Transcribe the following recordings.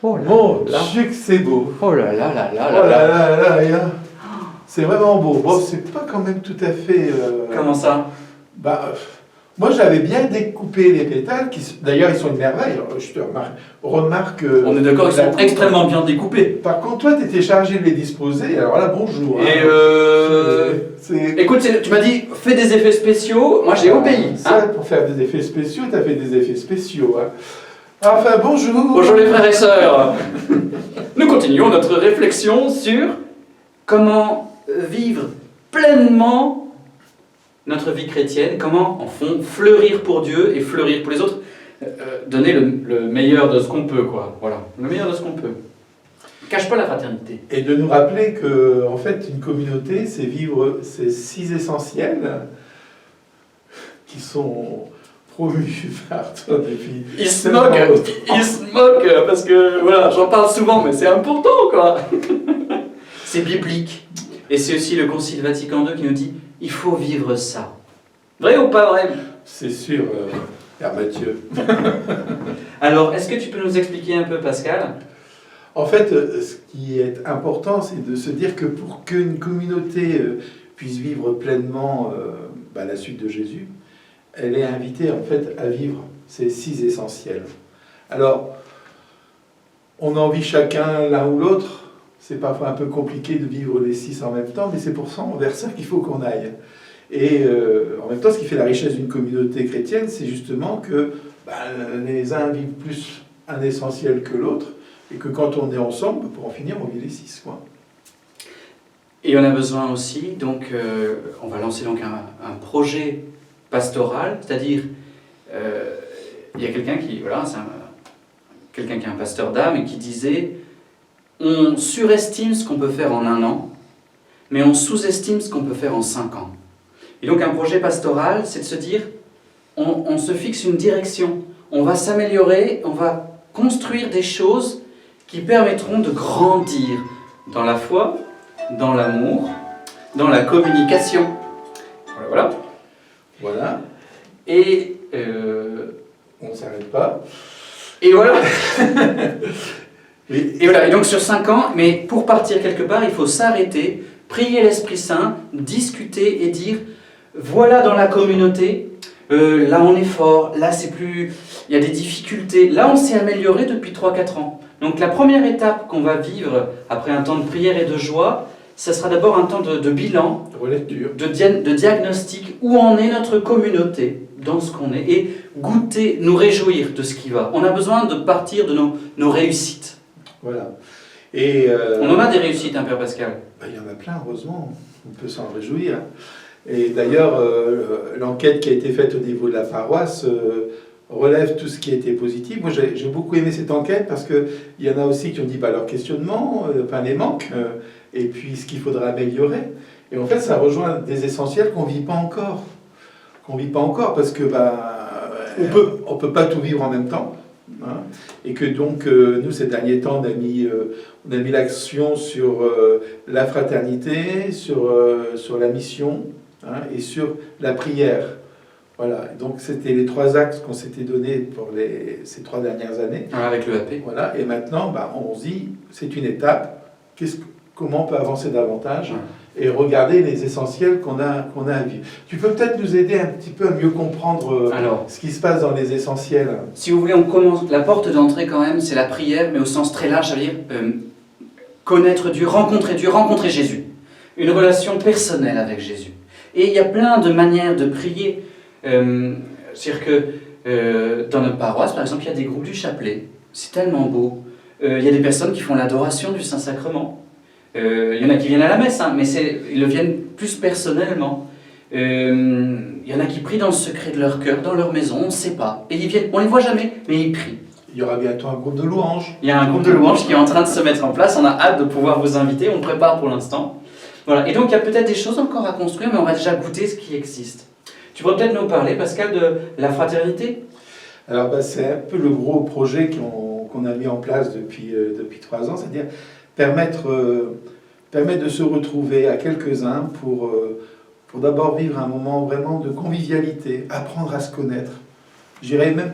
Oh là Mon là. Dieu que c'est beau. Oh là là là là Oh là là là. là là là. C'est vraiment beau. Bon, c'est pas quand même tout à fait... Comment ça? Moi, j'avais bien découpé les pétales. D'ailleurs, ils sont une merveille. Alors, je te remarque... On est d'accord, ils sont extrêmement bien découpés. Par contre, toi, tu étais chargé de les disposer. Alors là, bonjour. Et C'est... écoute, tu m'as dit, fais des effets spéciaux. Moi, j'ai obéi. Ça, Hein. pour faire des effets spéciaux, tu as fait des effets spéciaux. Hein. Enfin, bonjour. Bonjour les frères et sœurs. Nous continuons notre réflexion sur comment vivre pleinement notre vie chrétienne, comment en fond fleurir pour Dieu et fleurir pour les autres, donner le meilleur de ce qu'on peut, quoi. Voilà, le meilleur de ce qu'on peut. Cache pas la fraternité. Et de nous rappeler que, en fait, une communauté, c'est vivre ces 6 essentiels qui sont promus par toi depuis... Il se moque, parce que, voilà, j'en parle souvent, mais c'est important, quoi. C'est biblique. Et c'est aussi le Concile Vatican II qui nous dit, il faut vivre ça. Vrai ou pas vrai? C'est sûr, Père Mathieu. Alors, est-ce que tu peux nous expliquer un peu, Pascal? En fait, ce qui est important, c'est de se dire que pour qu'une communauté puisse vivre pleinement la suite de Jésus, elle est invitée en fait à vivre ces 6 essentiels. Alors, on en vit chacun l'un ou l'autre. C'est parfois un peu compliqué de vivre les 6 en même temps, mais c'est pour ça, vers ça qu'il faut qu'on aille. Et en même temps, ce qui fait la richesse d'une communauté chrétienne, c'est justement que les uns vivent plus un essentiel que l'autre, et que quand on est ensemble, pour en finir, on vit les 6, quoi. Et on a besoin aussi, donc, on va lancer donc un projet pastoral, c'est-à-dire, il y a quelqu'un qui, voilà, quelqu'un qui est un pasteur d'âme et qui disait, on surestime ce qu'on peut faire en 1 an, mais on sous-estime ce qu'on peut faire en 5 ans. Et donc un projet pastoral, c'est de se dire, on se fixe une direction, on va s'améliorer, on va construire des choses qui permettront de grandir dans la foi, dans l'amour, dans la communication. Voilà. Voilà. Et on ne s'arrête pas. Et voilà. Oui. Et voilà. Et donc sur 5 ans, mais pour partir quelque part, il faut s'arrêter, prier l'Esprit Saint, discuter et dire, voilà dans la communauté, là on est fort, là c'est plus... Il y a des difficultés, là on s'est amélioré depuis 3-4 ans. Donc la première étape qu'on va vivre après un temps de prière et de joie, ça sera d'abord un temps de bilan, de relecture, de diagnostic, où en est notre communauté, dans ce qu'on est, et goûter, nous réjouir de ce qui va. On a besoin de partir de nos réussites. Voilà. Et on en a des réussites, hein, Père Pascal? Il y en a plein, heureusement, on peut s'en réjouir. Et d'ailleurs, l'enquête qui a été faite au niveau de la paroisse relève tout ce qui a été positif. Moi, j'ai beaucoup aimé cette enquête parce qu'il y en a aussi qui ont dit leurs questionnements, les manques, et puis ce qu'il faudra améliorer. Et en fait, ça rejoint des essentiels qu'on ne vit pas encore. Parce que on peut pas tout vivre en même temps. Hein, et que donc, nous, ces derniers temps, on a mis l'action sur la fraternité, sur la mission, hein, et sur la prière. Voilà, donc c'était les 3 axes qu'on s'était donnés pour ces 3 dernières années. Avec le AP. Voilà, et maintenant, on se dit, c'est une étape, comment on peut avancer davantage et regarder les essentiels qu'on a à vivre. Tu peux peut-être nous aider un petit peu à mieux comprendre ce qui se passe dans les essentiels. Si vous voulez, on commence, la porte d'entrée quand même, c'est la prière, mais au sens très large, ça veut dire connaître Dieu, rencontrer Jésus. Une relation personnelle avec Jésus. Et il y a plein de manières de prier. C'est-à-dire que dans notre paroisse, par exemple, il y a des groupes du chapelet. C'est tellement beau. Il y a des personnes qui font l'adoration du Saint-Sacrement. Il y en a qui viennent à la messe, hein, mais ils le viennent plus personnellement. Il y en a qui prient dans le secret de leur cœur, dans leur maison, on ne sait pas. Et ils viennent, on ne les voit jamais, mais ils prient. Il y aura bientôt un groupe de louanges. Il y a un groupe de louanges qui est en train de se mettre en place. On a hâte de pouvoir vous inviter, on prépare pour l'instant. Voilà. Et donc il y a peut-être des choses encore à construire, mais on va déjà goûter ce qui existe. Tu pourrais peut-être nous parler, Pascal, de la fraternité? Alors c'est un peu le gros projet qu'on a mis en place depuis 3 ans, c'est-à-dire permettre de se retrouver à quelques-uns pour d'abord vivre un moment vraiment de convivialité, apprendre à se connaître. J'irais même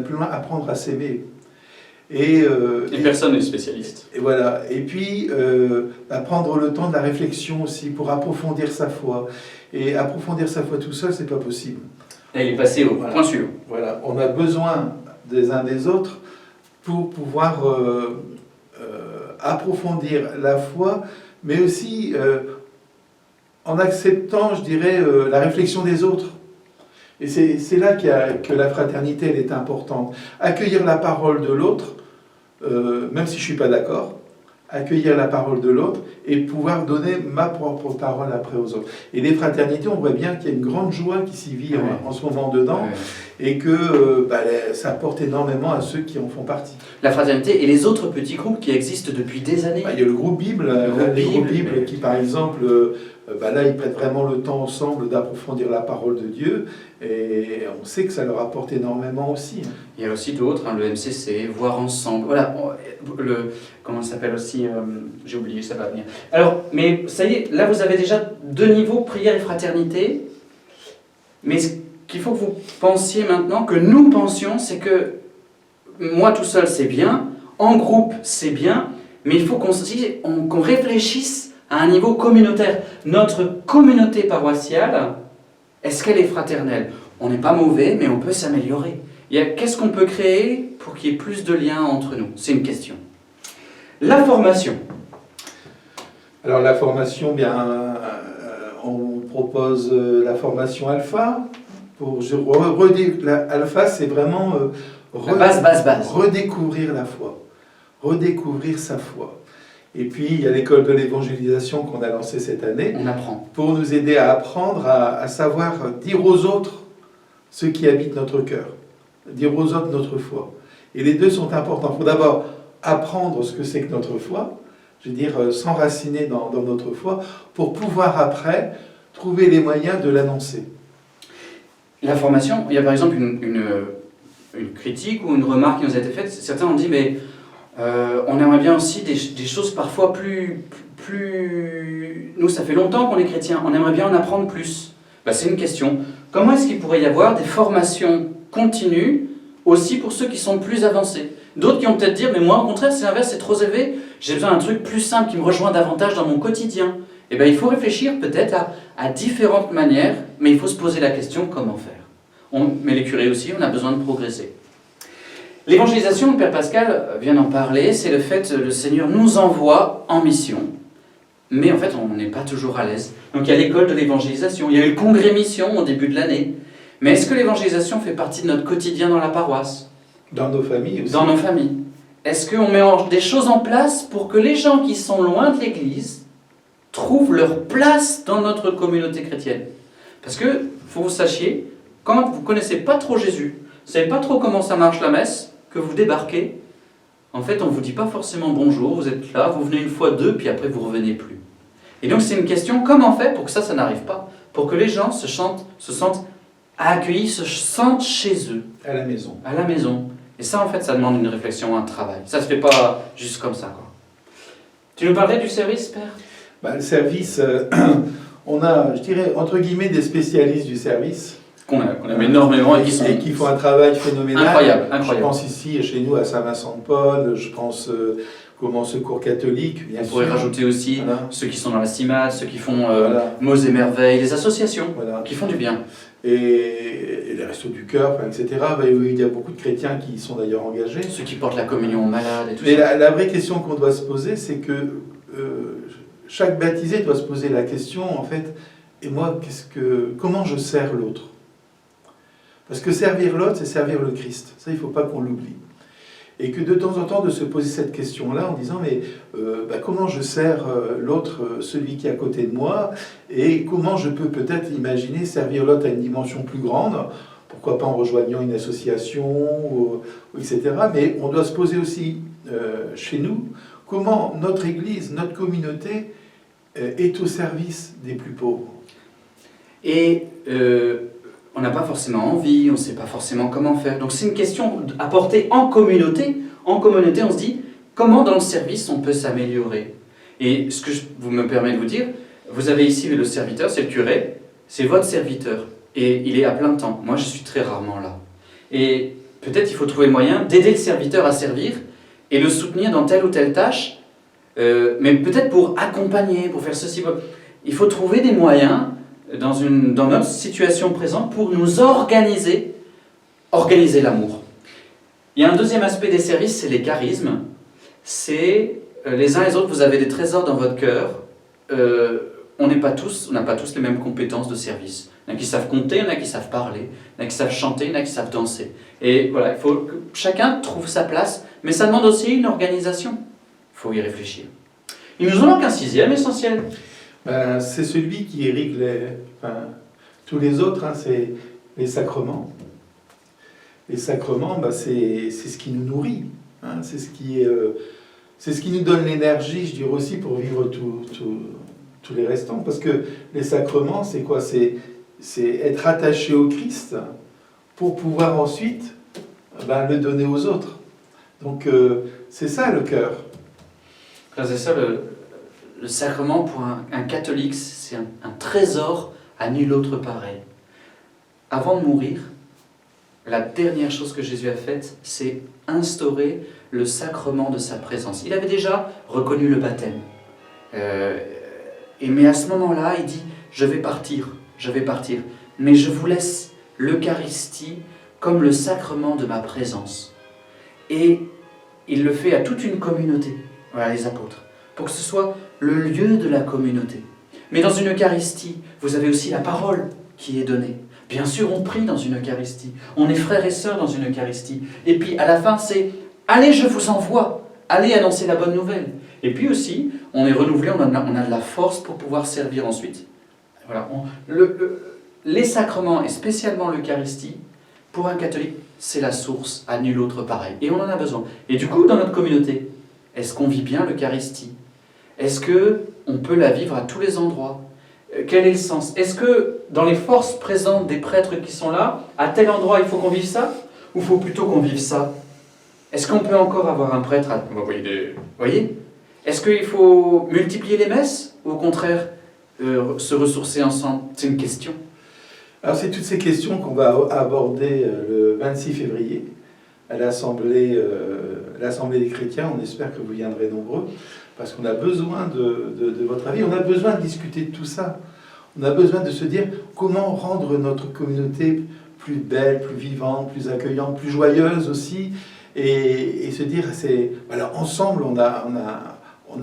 plus loin, apprendre à s'aimer. Et personne n'est spécialiste. Et voilà. Et puis, prendre le temps de la réflexion aussi pour approfondir sa foi. Et approfondir sa foi tout seul, c'est pas possible. Et il est passé au point suivant. Voilà. On a besoin des uns des autres pour pouvoir approfondir la foi, mais aussi en acceptant, je dirais, la réflexion des autres. Et c'est là que la fraternité, elle est importante. Accueillir la parole de l'autre, même si je ne suis pas d'accord, accueillir la parole de l'autre et pouvoir donner ma propre parole après aux autres. Et les fraternités, on voit bien qu'il y a une grande joie qui s'y vit en ce moment dedans, et que ça apporte énormément à ceux qui en font partie. La fraternité et les autres petits groupes qui existent depuis des années. Il y a le groupe Bible, les groupes Bible qui, par exemple, là, ils prennent vraiment le temps ensemble d'approfondir la parole de Dieu, et on sait que ça leur apporte énormément aussi. Il y a aussi d'autres, le MCC, Voir Ensemble, voilà, comment ça s'appelle aussi, j'ai oublié, ça va venir. Alors, mais ça y est, là vous avez déjà 2 niveaux, prière et fraternité, mais ce qu'il faut que vous pensiez maintenant, que nous pensions, c'est que moi tout seul c'est bien, en groupe c'est bien, mais il faut qu'on réfléchisse à un niveau communautaire. Notre communauté paroissiale, est-ce qu'elle est fraternelle? On n'est pas mauvais, mais on peut s'améliorer. Qu'est-ce qu'on peut créer pour qu'il y ait plus de liens entre nous? C'est une question. La formation. Alors la formation, on propose la formation alpha. Alpha, c'est vraiment base. Redécouvrir la foi, redécouvrir sa foi. Et puis, il y a l'école de l'évangélisation qu'on a lancée cette année. On apprend. Pour nous aider à apprendre, à savoir dire aux autres ce qui habite notre cœur, dire aux autres notre foi. Et les deux sont importants. Il faut d'abord apprendre ce que c'est que notre foi, je veux dire, s'enraciner dans notre foi, pour pouvoir après trouver les moyens de l'annoncer. La formation, il y a par exemple une critique ou une remarque qui nous a été faite. Certains ont dit, mais on aimerait bien aussi des choses parfois plus... Nous, ça fait longtemps qu'on est chrétiens, on aimerait bien en apprendre plus. C'est une question. Comment est-ce qu'il pourrait y avoir des formations continues aussi pour ceux qui sont plus avancés? D'autres qui vont peut-être dire, mais moi, au contraire, c'est l'inverse, c'est trop élevé, j'ai besoin d'un truc plus simple qui me rejoint davantage dans mon quotidien. Il faut réfléchir peut-être à différentes manières, mais il faut se poser la question, comment faire? Mais les curés aussi, on a besoin de progresser. L'évangélisation, le Père Pascal vient d'en parler, c'est le fait que le Seigneur nous envoie en mission. Mais en fait, on n'est pas toujours à l'aise. Donc il y a l'école de l'évangélisation, il y a eu le congrès mission au début de l'année. Mais est-ce que l'évangélisation fait partie de notre quotidien dans la paroisse? Dans nos familles aussi. Dans nos familles. Est-ce qu'on met des choses en place pour que les gens qui sont loin de l'Église trouvent leur place dans notre communauté chrétienne? Parce que, faut que vous sachiez, quand vous ne connaissez pas trop Jésus, vous ne savez pas trop comment ça marche la messe, que vous débarquez, en fait, on ne vous dit pas forcément bonjour, vous êtes là, vous venez une fois, 2, puis après vous ne revenez plus. Et donc c'est une question, comment faire pour que ça n'arrive pas? Pour que les gens se sentent accueillis, se sentent chez eux. À la maison. À la maison. Et ça, en fait, ça demande une réflexion, un travail. Ça ne se fait pas juste comme ça, quoi. Tu nous parlais du service, Père? Le service, on a, je dirais, entre guillemets, des spécialistes du service. Qu'on aime énormément et qui font un travail phénoménal. Incroyable. Je pense ici, chez nous, à Saint-Vincent-de-Paul, je pense au Secours catholique, bien sûr. On pourrait rajouter aussi ceux qui sont dans la CIMAD, ceux qui font Mots et Merveilles, les associations qui font du bien. Et les Restos du Cœur, etc. Il y a beaucoup de chrétiens qui sont d'ailleurs engagés. Ceux qui portent la communion aux malades et tout ça. Mais la vraie question qu'on doit se poser, c'est que chaque baptisé doit se poser la question, en fait, et moi, comment je sers l'autre? Parce que servir l'autre, c'est servir le Christ. Ça, il ne faut pas qu'on l'oublie. Et que de temps en temps, de se poser cette question-là en disant, mais comment je sers l'autre, celui qui est à côté de moi, et comment je peux peut-être imaginer servir l'autre à une dimension plus grande, pourquoi pas en rejoignant une association, etc. Mais on doit se poser aussi, chez nous, comment notre Église, notre communauté est au service des plus pauvres. Et on n'a pas forcément envie, on ne sait pas forcément comment faire. Donc c'est une question à porter en communauté. En communauté, on se dit, comment dans le service on peut s'améliorer? Et ce que vous me permettez de vous dire, vous avez ici le serviteur, c'est le curé, c'est votre serviteur. Et il est à plein temps. Moi, je suis très rarement là. Et peut-être il faut trouver le moyen d'aider le serviteur à servir et le soutenir dans telle ou telle tâche, mais peut-être pour accompagner, pour faire ceci. Il faut trouver des moyens dans notre situation présente pour nous organiser l'amour. Il y a un deuxième aspect des services, c'est les charismes. C'est les uns et les autres, vous avez des trésors dans votre cœur. On n'a pas tous les mêmes compétences de service. Il y en a qui savent compter, il y en a qui savent parler, il y en a qui savent chanter, il y en a qui savent danser. Et voilà, il faut que chacun trouve sa place, mais ça demande aussi une organisation. Il faut y réfléchir. Il nous en manque un sixième essentiel. C'est celui qui irrigue tous les autres, hein, c'est les sacrements. Les sacrements, c'est ce qui nous nourrit, hein, c'est ce qui nous donne l'énergie, je dirais aussi, pour vivre tous les restants. Parce que les sacrements, c'est quoi? C'est être attaché au Christ pour pouvoir ensuite le donner aux autres. Donc c'est ça le cœur. C'est ça le sacrement pour un catholique, c'est un trésor à nul autre pareil. Avant de mourir, la dernière chose que Jésus a faite, c'est instaurer le sacrement de sa présence. Il avait déjà reconnu le baptême. Mais à ce moment-là, il dit, je vais partir, mais je vous laisse l'Eucharistie comme le sacrement de ma présence. Et il le fait à toute une communauté, voilà, les apôtres, pour que ce soit le lieu de la communauté. Mais dans une Eucharistie, vous avez aussi la parole qui est donnée. Bien sûr, on prie dans une Eucharistie, on est frères et sœurs dans une Eucharistie. Et puis à la fin, c'est « Allez, je vous envoie, allez annoncer la bonne nouvelle ». Et puis aussi, on est renouvelé, on a de la force pour pouvoir servir ensuite. Voilà, les sacrements, et spécialement l'Eucharistie, pour un catholique, c'est la source à nul autre pareil. Et on en a besoin. Et du coup, dans notre communauté, est-ce qu'on vit bien l'Eucharistie? Est-ce qu'on peut la vivre à tous les endroits? Quel est le sens? Est-ce que dans les forces présentes des prêtres qui sont là, à tel endroit il faut qu'on vive ça? Ou il faut plutôt qu'on vive ça? Est-ce qu'on peut encore avoir un prêtre à... Vous voyez? Est-ce qu'il faut multiplier les messes? Ou au contraire, se ressourcer ensemble? C'est une question. Alors c'est toutes ces questions qu'on va aborder le 26 février à l'Assemblée des chrétiens. On espère que vous viendrez nombreux, parce qu'on a besoin de votre avis. On a besoin de discuter de tout ça. On a besoin de se dire comment rendre notre communauté plus belle, plus vivante, plus accueillante, plus joyeuse aussi. Et se dire, voilà, ensemble, on a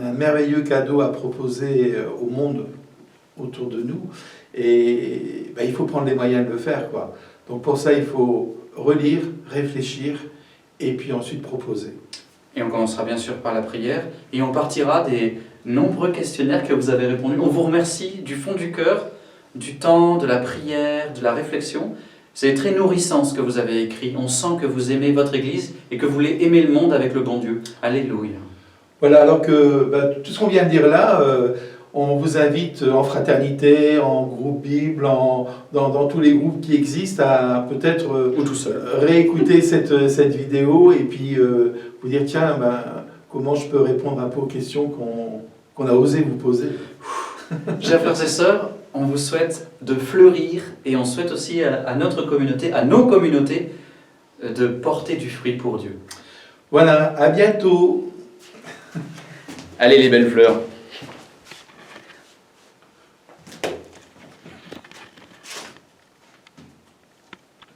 un merveilleux cadeau à proposer au monde autour de nous. Et il faut prendre les moyens de le faire, quoi. Donc pour ça, il faut relire, réfléchir, et puis ensuite proposer. Et on commencera bien sûr par la prière, et on partira des nombreux questionnaires que vous avez répondus. On vous remercie du fond du cœur, du temps, de la prière, de la réflexion. C'est très nourrissant ce que vous avez écrit. On sent que vous aimez votre Église et que vous voulez aimer le monde avec le bon Dieu. Alléluia. Voilà, alors que tout ce qu'on vient de dire là, on vous invite en fraternité, en groupe Bible, dans tous les groupes qui existent, à peut-être réécouter cette vidéo et puis vous dire, tiens, comment je peux répondre un peu aux questions qu'on a osé vous poser. Chers frères et sœurs, on vous souhaite de fleurir et on souhaite aussi à notre communauté, à nos communautés, de porter du fruit pour Dieu. Voilà, à bientôt. Allez les belles fleurs.